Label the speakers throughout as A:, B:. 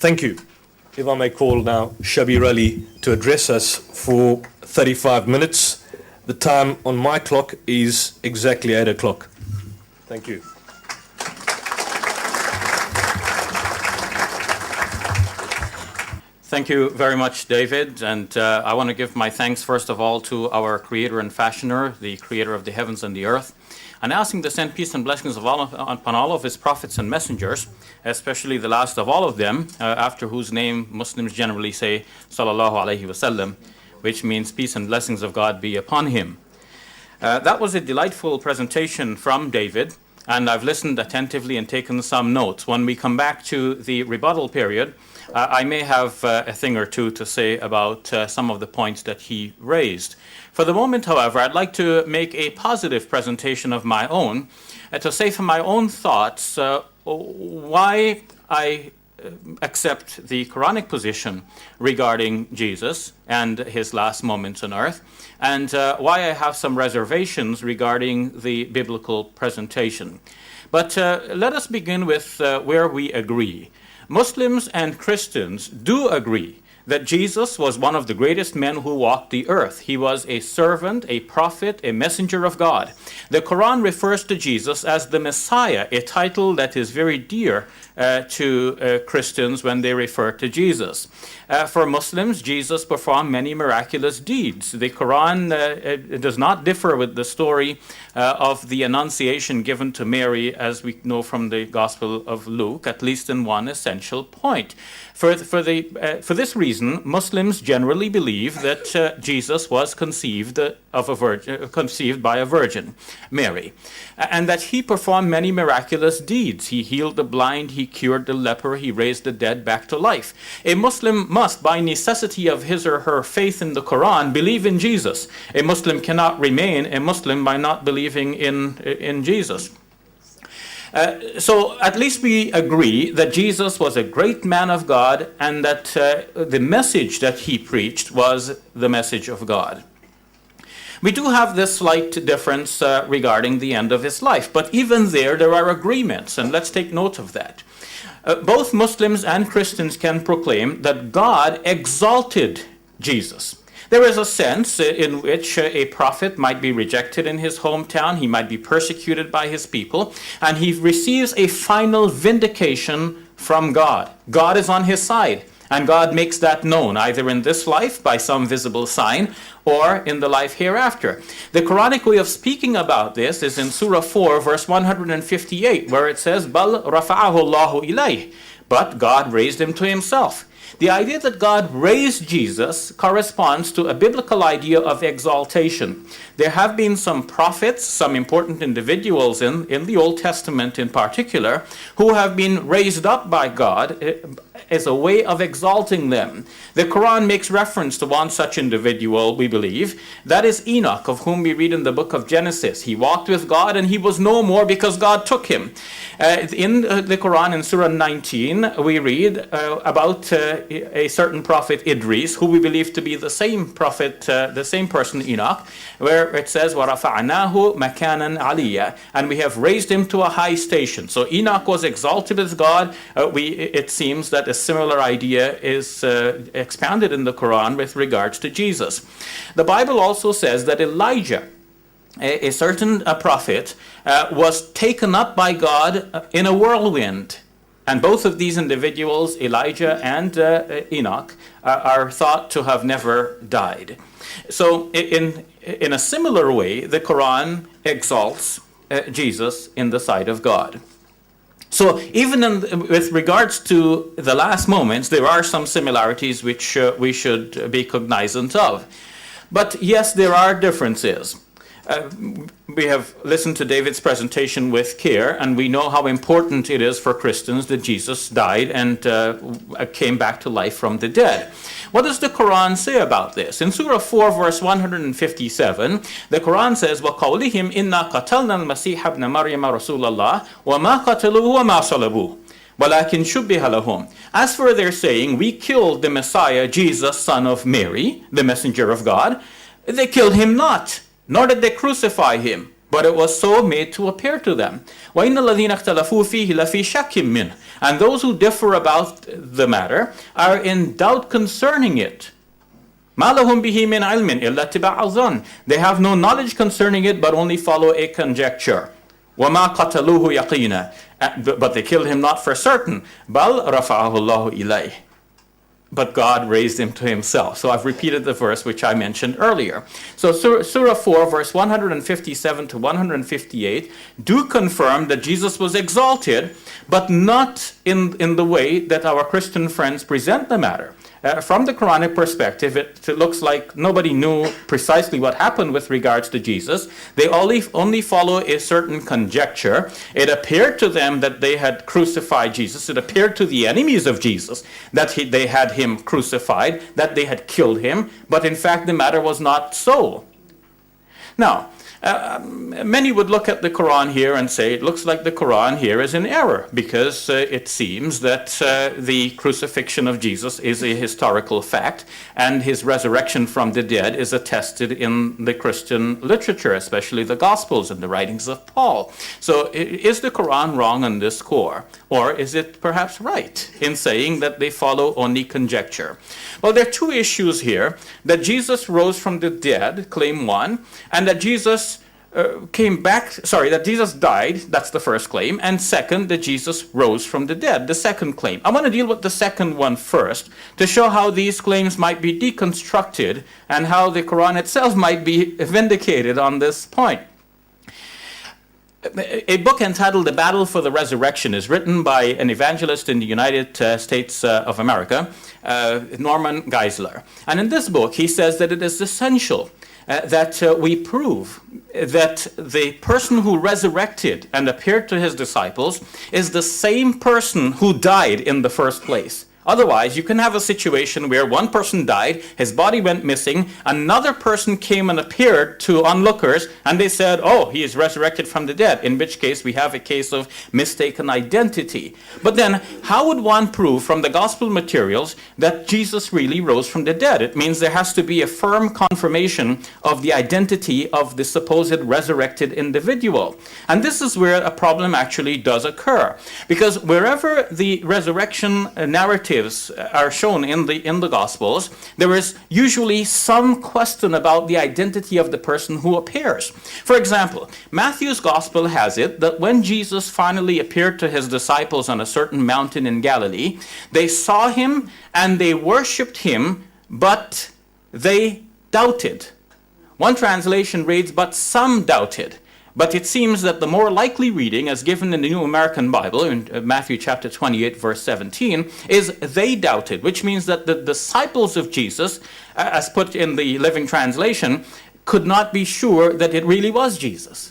A: Thank you. If I may call now Shabir Ali to address us for 35 minutes. The time on my clock is exactly 8 o'clock. Thank you.
B: Thank you very much, David. And I want to give my thanks, first of all, to our creator and fashioner, the creator of the heavens and the earth, and asking to send peace and blessings upon all of his prophets and messengers, especially the last of all of them, after whose name Muslims generally say, Sallallahu Alaihi Wasallam, which means peace and blessings of God be upon him. That was a delightful presentation from David, and I've listened attentively and taken some notes. When we come back to the rebuttal period, I may have a thing or two to say about some of the points that he raised. For the moment, however, I'd like to make a positive presentation of my own, to say from my own thoughts why I accept the Quranic position regarding Jesus and his last moments on earth, and why I have some reservations regarding the biblical presentation. But let us begin with where we agree. Muslims and Christians do agree that Jesus was one of the greatest men who walked the earth. He was a servant, a prophet, a messenger of God. The Quran refers to Jesus as the Messiah, a title that is very dear to Christians when they refer to Jesus. For Muslims, Jesus performed many miraculous deeds. The Quran does not differ with the story of the Annunciation given to Mary, as we know from the Gospel of Luke, at least in one essential point. For this reason, Muslims generally believe that Jesus was conceived by a virgin, Mary, and that he performed many miraculous deeds. He healed the blind, he cured the leper, he raised the dead back to life. A Muslim must, by necessity of his or her faith in the Quran, believe in Jesus. A Muslim cannot remain a Muslim by not believing in Jesus. So at least we agree that Jesus was a great man of God, and that the message that he preached was the message of God. We do have this slight difference regarding the end of his life, but even there are agreements, and let's take note of that. Both Muslims and Christians can proclaim that God exalted Jesus. There is a sense in which a prophet might be rejected in his hometown, he might be persecuted by his people, and he receives a final vindication from God. God is on his side, and God makes that known, either in this life by some visible sign, or in the life hereafter. The Quranic way of speaking about this is in Surah 4, verse 158, where it says, "Bal rafa'ahu Allahu ilayh," but God raised him to himself. The idea that God raised Jesus corresponds to a biblical idea of exaltation. There have been some prophets, some important individuals in the Old Testament in particular, who have been raised up by God as a way of exalting them. The Quran makes reference to one such individual, we believe. That is Enoch, of whom we read in the book of Genesis. He walked with God and he was no more because God took him. In the Quran, in Surah 19, we read about a certain prophet Idris, who we believe to be the same prophet, the same person Enoch, where it says, وَرَفَعْنَاهُ مَكَانًا عَلِيًّا, and we have raised him to a high station. So Enoch was exalted as God. It seems that a similar idea is expounded in the Quran with regards to Jesus. The Bible also says that Elijah, a certain prophet, was taken up by God in a whirlwind. And both of these individuals, Elijah and Enoch, are thought to have never died. So in a similar way, the Quran exalts Jesus in the sight of God. So even with regards to the last moments, there are some similarities which we should be cognizant of. But yes, there are differences. We have listened to David's presentation with care, and we know how important it is for Christians that Jesus died and came back to life from the dead. What does the Quran say about this? In Surah 4, verse 157, the Quran says, وَقَوْلِهِمْ إِنَّا قَتَلْنَا الْمَسِيحَ ابْنَ مَرْيَمَ رَسُولَ اللَّهِ وَمَا قَتَلُوهُ وَمَا صَلَبُوهُ وَلَكِنْ شُبِّهَ لَهُمْ. As for their saying, we killed the Messiah, Jesus, son of Mary, the messenger of God, they killed him not, nor did they crucify him, but it was so made to appear to them. وَإِنَّ الَّذِينَ اخْتَلَفُوا فِيهِ لَفِي شَكٍّ مِّنْهُ. And those who differ about the matter are in doubt concerning it. مَا لَهُمْ بِهِ مِنْ عِلْمٍ إِلَّا اتِّبَاعَ الظَّنِّ. They have no knowledge concerning it, but only follow a conjecture. وَمَا قَتَلُوهُ يَقِينًا. But they killed him not for certain. بَلْ رَفَعَهُ اللَّهُ إِلَيْهِ. But God raised him to himself. So I've repeated the verse which I mentioned earlier. So Surah 4, verse 157 to 158 do confirm that Jesus was exalted, but not in the way that our Christian friends present the matter. From the Quranic perspective, it looks like nobody knew precisely what happened with regards to Jesus. They only follow a certain conjecture. It appeared to them that they had crucified Jesus. It appeared to the enemies of Jesus that they had him crucified, that they had killed him. But in fact, the matter was not so. Now, many would look at the Quran here and say it looks like the Quran here is in error, because it seems that the crucifixion of Jesus is a historical fact, and his resurrection from the dead is attested in the Christian literature, especially the Gospels and the writings of Paul. So is the Quran wrong on this score, or is it perhaps right in saying that they follow only conjecture? Well, there are two issues here: that Jesus rose from the dead, claim one, and that Jesus that Jesus died, that's the first claim, and second, that Jesus rose from the dead, the second claim. I want to deal with the second one first to show how these claims might be deconstructed and how the Quran itself might be vindicated on this point. A book entitled The Battle for the Resurrection is written by an evangelist in the United States of America, Norman Geisler. And in this book, he says that it is essential that we prove that the person who resurrected and appeared to his disciples is the same person who died in the first place. Otherwise, you can have a situation where one person died, his body went missing, another person came and appeared to onlookers, and they said, oh, he is resurrected from the dead, in which case we have a case of mistaken identity. But then, how would one prove from the gospel materials that Jesus really rose from the dead? It means there has to be a firm confirmation of the identity of the supposed resurrected individual. And this is where a problem actually does occur. Because wherever the resurrection narrative are shown in the Gospels, there is usually some question about the identity of the person who appears. For example, Matthew's Gospel has it that when Jesus finally appeared to his disciples on a certain mountain in Galilee, they saw him and they worshipped him, but they doubted. One translation reads, but some doubted. But it seems that the more likely reading, as given in the New American Bible, in Matthew chapter 28, verse 17, is they doubted, which means that the disciples of Jesus, as put in the Living Translation, could not be sure that it really was Jesus.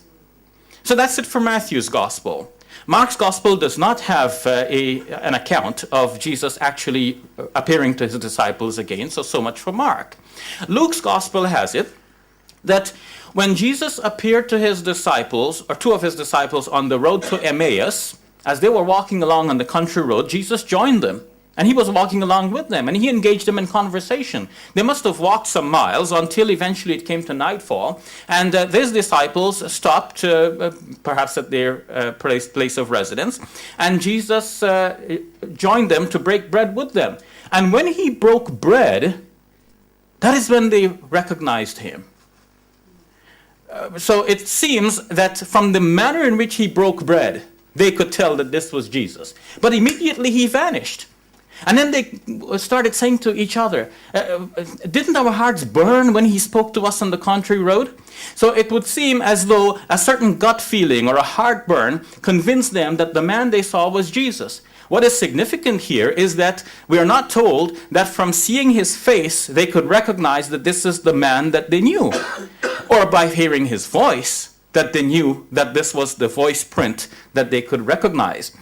B: So that's it for Matthew's Gospel. Mark's Gospel does not have an account of Jesus actually appearing to his disciples again, so much for Mark. Luke's Gospel has it that when Jesus appeared to his disciples, or two of his disciples, on the road to Emmaus, as they were walking along on the country road, Jesus joined them. And he was walking along with them, and he engaged them in conversation. They must have walked some miles until eventually it came to nightfall. And these disciples stopped, perhaps at their place of residence. And Jesus joined them to break bread with them. And when he broke bread, that is when they recognized him. So it seems that from the manner in which he broke bread, they could tell that this was Jesus. But immediately he vanished. And then they started saying to each other, didn't our hearts burn when he spoke to us on the country road? So it would seem as though a certain gut feeling or a heartburn convinced them that the man they saw was Jesus. What is significant here is that we are not told that from seeing his face, they could recognize that this is the man that they knew. Or by hearing his voice, that they knew that this was the voice print that they could recognize.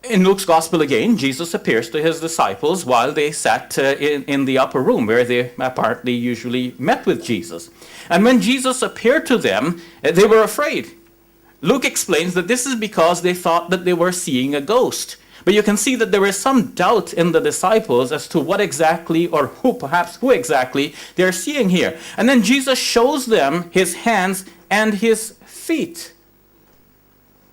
B: In Luke's Gospel again, Jesus appears to his disciples while they sat in the upper room where they apparently usually met with Jesus. And when Jesus appeared to them, they were afraid. Luke explains that this is because they thought that they were seeing a ghost. But you can see that there is some doubt in the disciples as to what exactly, or who exactly they're seeing here. And then Jesus shows them his hands and his feet,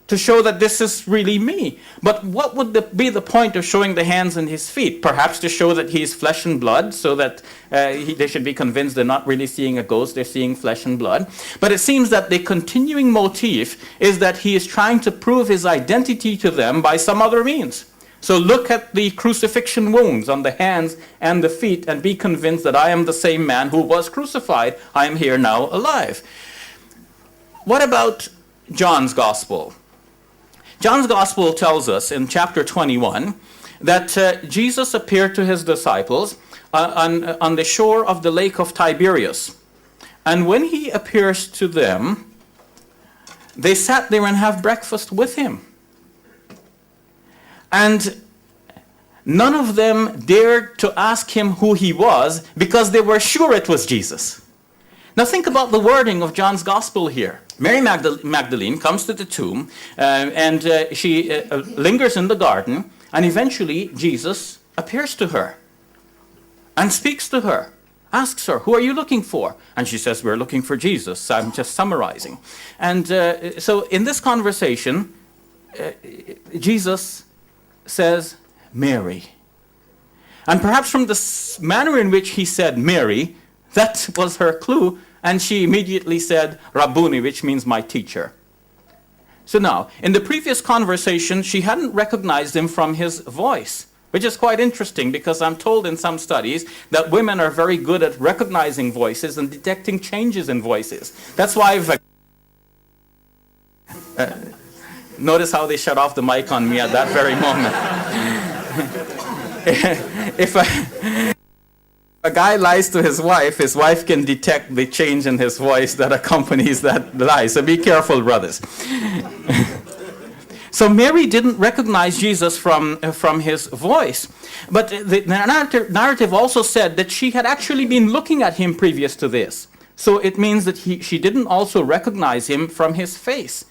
B: to show that this is really me. But what would be the point of showing the hands and his feet? Perhaps to show that he is flesh and blood, so that they should be convinced they're not really seeing a ghost, they're seeing flesh and blood. But it seems that the continuing motif is that he is trying to prove his identity to them by some other means. So look at the crucifixion wounds on the hands and the feet and be convinced that I am the same man who was crucified. I am here now alive. What about John's Gospel? John's Gospel tells us in chapter 21 that Jesus appeared to his disciples on the shore of the lake of Tiberias. And when he appears to them, they sat there and have breakfast with him. And none of them dared to ask him who he was because they were sure it was Jesus. Now think about the wording of John's Gospel here. Mary Magdalene comes to the tomb and she lingers in the garden, and eventually Jesus appears to her and speaks to her, asks her, "Who are you looking for?" And she says, "We're looking for Jesus." I'm just summarizing. And so in this conversation, Jesus says, "Mary." And perhaps from the manner in which he said Mary, that was her clue, and she immediately said Rabboni, which means my teacher. So now, in the previous conversation, she hadn't recognized him from his voice, which is quite interesting because I'm told in some studies that women are very good at recognizing voices and detecting changes in voices. That's why notice how they shut off the mic on me at that very moment. If a guy lies to his wife can detect the change in his voice that accompanies that lie. So be careful, brothers. So Mary didn't recognize Jesus from his voice. But the narrative also said that she had actually been looking at him previous to this. So it means that she didn't also recognize him from his face.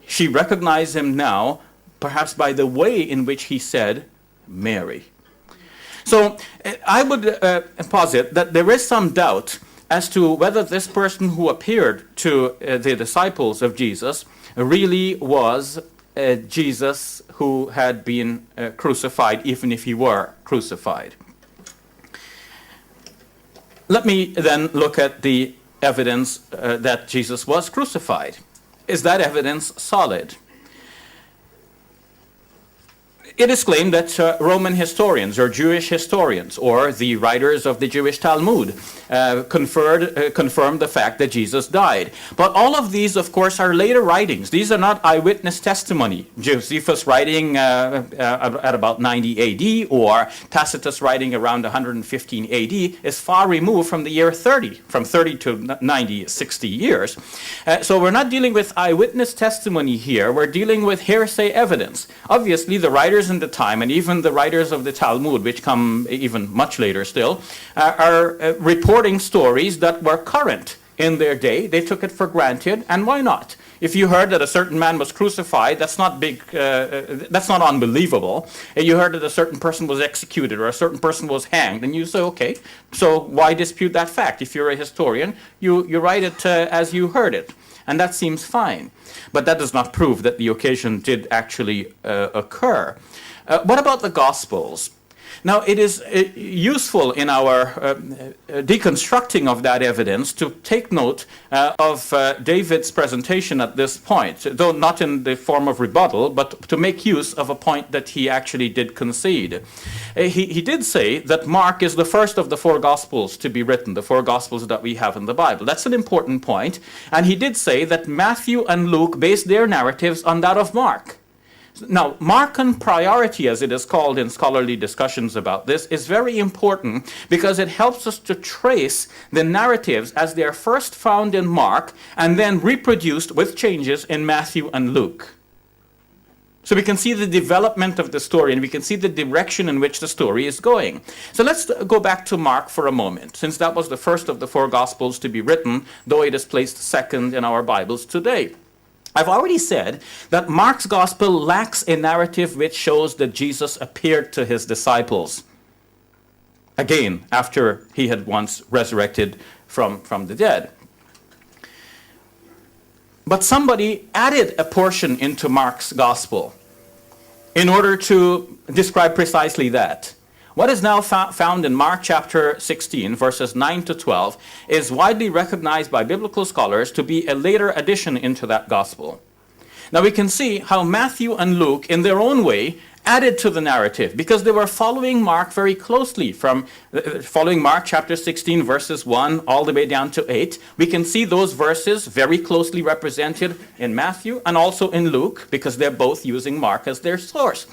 B: She recognized him now, perhaps by the way in which he said, Mary. So I would posit that there is some doubt as to whether this person who appeared to the disciples of Jesus really was Jesus who had been crucified, even if he were crucified. Let me then look at the evidence that Jesus was crucified. Is that evidence solid? It is claimed that Roman historians or Jewish historians or the writers of the Jewish Talmud confirmed the fact that Jesus died. But all of these, of course, are later writings. These are not eyewitness testimony. Josephus writing at about 90 AD or Tacitus writing around 115 AD is far removed from the year 30. From 30 to 90 is 60 years. So we're not dealing with eyewitness testimony here. We're dealing with hearsay evidence. Obviously, the writers in the time, and even the writers of the Talmud, which come even much later still, are reporting stories that were current in their day. They took it for granted, and why not? If you heard that a certain man was crucified, that's not that's not unbelievable. And you heard that a certain person was executed or a certain person was hanged, and you say, okay, so why dispute that fact? If you're a historian, you write it as you heard it. And that seems fine. But that does not prove that the occasion did actually occur. What about the Gospels? Now, it is useful in our deconstructing of that evidence to take note of David's presentation at this point, though not in the form of rebuttal, but to make use of a point that he actually did concede. He did say that Mark is the first of the four Gospels to be written, the four Gospels that we have in the Bible. That's an important point. And he did say that Matthew and Luke based their narratives on that of Mark. Now, Markan priority, as it is called in scholarly discussions about this, is very important because it helps us to trace the narratives as they are first found in Mark and then reproduced with changes in Matthew and Luke. So we can see the development of the story and we can see the direction in which the story is going. So let's go back to Mark for a moment, since that was the first of the four Gospels to be written, though it is placed second in our Bibles today. I've already said that Mark's Gospel lacks a narrative which shows that Jesus appeared to his disciples. Again, after he had once resurrected from the dead. But somebody added a portion into Mark's gospel in order to describe precisely that. What is now found in Mark chapter 16, verses 9 to 12, is widely recognized by biblical scholars to be a later addition into that gospel. Now we can see how Matthew and Luke, in their own way, added to the narrative because they were following Mark very closely from following Mark chapter 16 verses 1 all the way down to 8. We can see those verses very closely represented in Matthew and also in Luke because they're both using Mark as their source.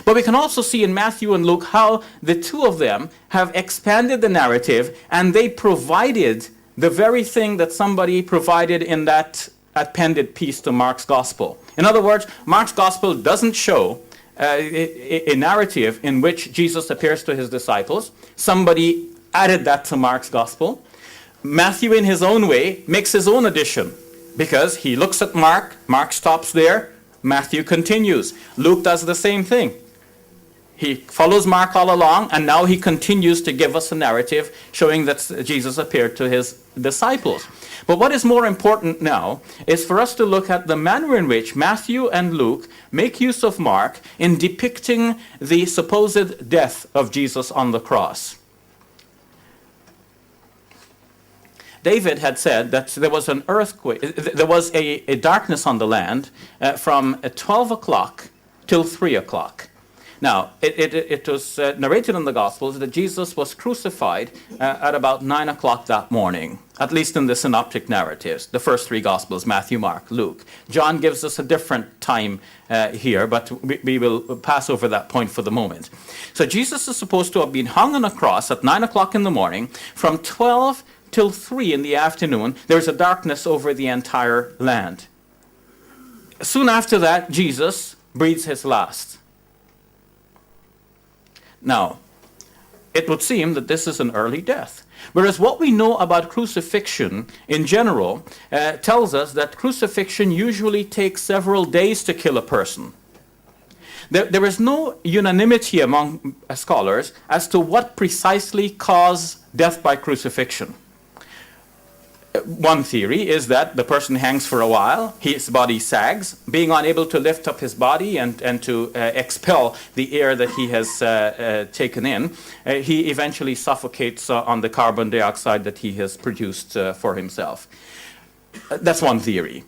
B: But we can also see in Matthew and Luke how the two of them have expanded the narrative and they provided the very thing that somebody provided in that appended piece to Mark's gospel. In other words, Mark's gospel doesn't show a narrative in which Jesus appears to his disciples. Somebody added that to Mark's gospel. Matthew, in his own way, makes his own addition because he looks at Mark, Mark stops there, Matthew continues. Luke does the same thing. He follows Mark all along, and now he continues to give us a narrative showing that Jesus appeared to his disciples. But what is more important now is for us to look at the manner in which Matthew and Luke make use of Mark in depicting the supposed death of Jesus on the cross. David had said that there was an earthquake, there was a darkness on the land from 12 o'clock till 3 o'clock. Now, it was narrated in the Gospels that Jesus was crucified at about 9 o'clock that morning, at least in the synoptic narratives, the first three Gospels, Matthew, Mark, Luke. John gives us a different time here, but we will pass over that point for the moment. So Jesus is supposed to have been hung on a cross at 9 o'clock in the morning. From 12 till 3 in the afternoon, there's a darkness over the entire land. Soon after that, Jesus breathes his last. Now, it would seem that this is an early death. Whereas what we know about crucifixion in general tells us that crucifixion usually takes several days to kill a person. There is no unanimity among scholars as to what precisely caused death by crucifixion. One theory is that the person hangs for a while, his body sags, being unable to lift up his body and to expel the air that he has taken in, he eventually suffocates on the carbon dioxide that he has produced for himself. That's one theory.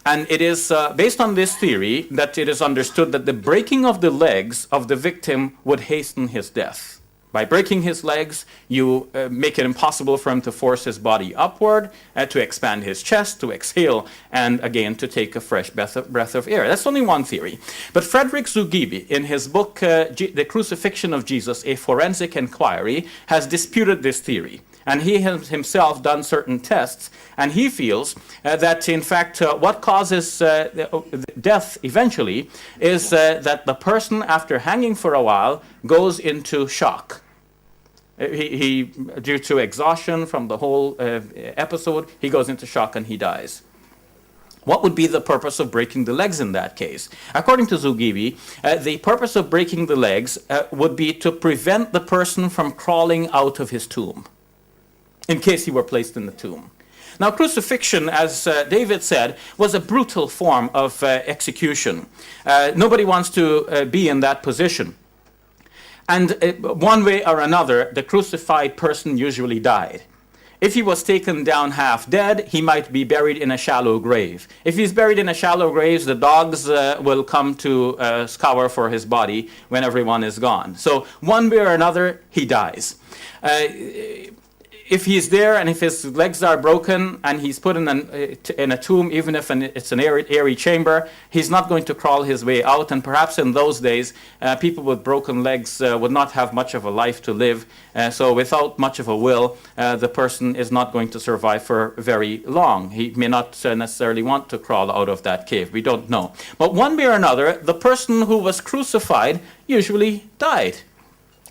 B: And it is based on this theory that it is understood that the breaking of the legs of the victim would hasten his death. By breaking his legs, you make it impossible for him to force his body upward, to expand his chest, to exhale, and again to take a fresh breath of air. That's only one theory. But Frederick Zugibe, in his book, The Crucifixion of Jesus, A Forensic Inquiry, has disputed this theory. And he has himself done certain tests, and he feels that, in fact, what causes death eventually is that the person, after hanging for a while, goes into shock. He due to exhaustion from the whole episode, he goes into shock and he dies. What would be the purpose of breaking the legs in that case? According to Zugibe, the purpose of breaking the legs would be to prevent the person from crawling out of his tomb, in case he were placed in the tomb. Now, crucifixion, as David said, was a brutal form of execution. Nobody wants to be in that position. And one way or another, the crucified person usually died. If he was taken down half dead, he might be buried in a shallow grave. If he's buried in a shallow grave, the dogs will come to scour for his body when everyone is gone. So one way or another, he dies. If he's there and if his legs are broken and he's put in a tomb, even if it's an airy chamber, he's not going to crawl his way out. And perhaps in those days, people with broken legs would not have much of a life to live. So without much of a will, the person is not going to survive for very long. He may not necessarily want to crawl out of that cave. We don't know. But one way or another, the person who was crucified usually died.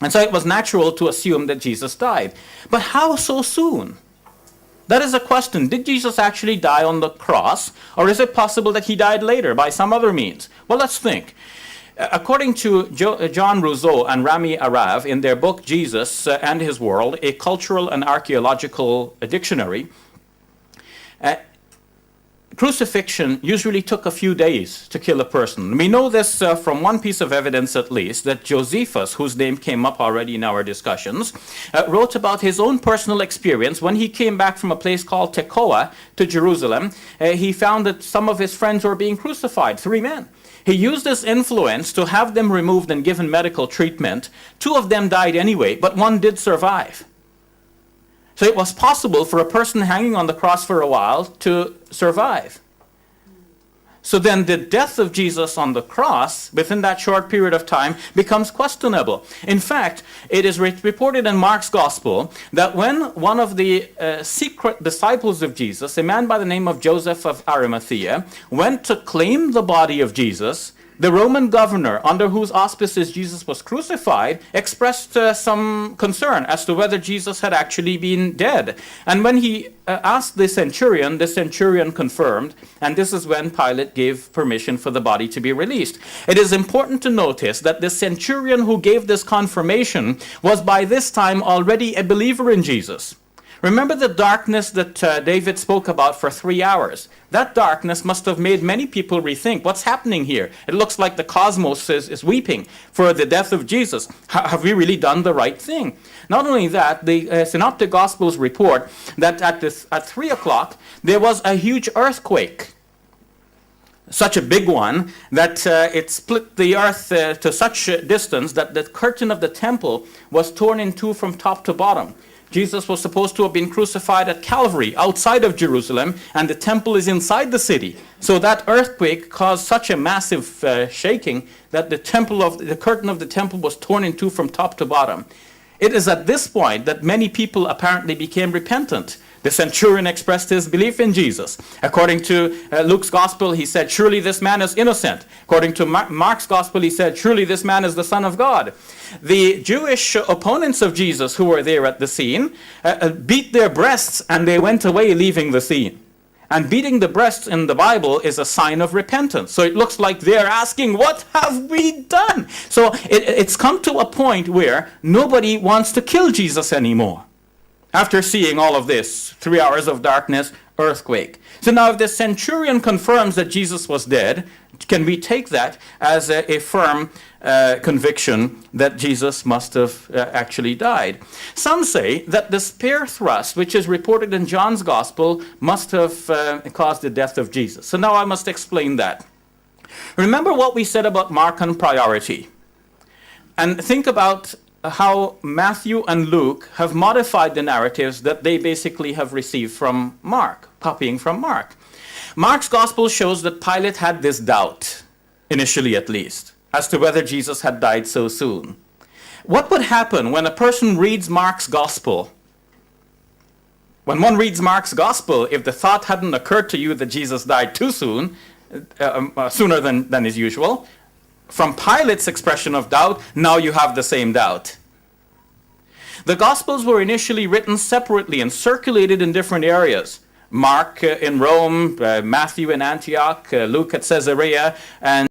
B: And so it was natural to assume that Jesus died. But how so soon? That is a question. Did Jesus actually die on the cross? Or is it possible that he died later by some other means? Well, let's think. According to John Rousseau and Rami Arav, in their book Jesus and His World, a cultural and archaeological dictionary, crucifixion usually took a few days to kill a person. We know this from one piece of evidence at least, that Josephus, whose name came up already in our discussions, wrote about his own personal experience when he came back from a place called Tekoa to Jerusalem. He found that some of his friends were being crucified, 3 men. He used this influence to have them removed and given medical treatment. 2 of them died anyway, but 1 did survive. So it was possible for a person hanging on the cross for a while to survive. So then the death of Jesus on the cross, within that short period of time, becomes questionable. In fact, it is reported in Mark's Gospel that when one of the secret disciples of Jesus, a man by the name of Joseph of Arimathea, went to claim the body of Jesus, the Roman governor, under whose auspices Jesus was crucified, expressed some concern as to whether Jesus had actually been dead. And when he asked the centurion confirmed, and this is when Pilate gave permission for the body to be released. It is important to notice that the centurion who gave this confirmation was by this time already a believer in Jesus. Remember the darkness that David spoke about for 3 hours. That darkness must have made many people rethink, what's happening here? It looks like the cosmos is weeping for the death of Jesus. Have we really done the right thing? Not only that, the Synoptic Gospels report that at 3 o'clock, there was a huge earthquake. Such a big one that it split the earth to such a distance that the curtain of the temple was torn in 2 from top to bottom. Jesus was supposed to have been crucified at Calvary, outside of Jerusalem, and the temple is inside the city. So that earthquake caused such a massive shaking that the curtain of the temple was torn in 2 from top to bottom. It is at this point that many people apparently became repentant. The centurion expressed his belief in Jesus. According to Luke's gospel, he said, surely this man is innocent. According to Mark's gospel, he said, surely this man is the Son of God. The Jewish opponents of Jesus who were there at the scene beat their breasts and they went away, leaving the scene. And beating the breasts in the Bible is a sign of repentance. So it looks like they're asking, what have we done? So it's come to a point where nobody wants to kill Jesus anymore. After seeing all of this, 3 hours of darkness, earthquake. So now if the centurion confirms that Jesus was dead, can we take that as a firm conviction that Jesus must have actually died? Some say that the spear thrust, which is reported in John's Gospel, must have caused the death of Jesus. So now I must explain that. Remember what we said about Markan priority. And think about how Matthew and Luke have modified the narratives that they basically have received from Mark, copying from Mark. Mark's gospel shows that Pilate had this doubt, initially at least, as to whether Jesus had died so soon. What would happen when a person reads Mark's gospel? When one reads Mark's gospel, if the thought hadn't occurred to you that Jesus died too soon, sooner than is usual, from Pilate's expression of doubt, now you have the same doubt. The Gospels were initially written separately and circulated in different areas. Mark in Rome, Matthew in Antioch, Luke at Caesarea, and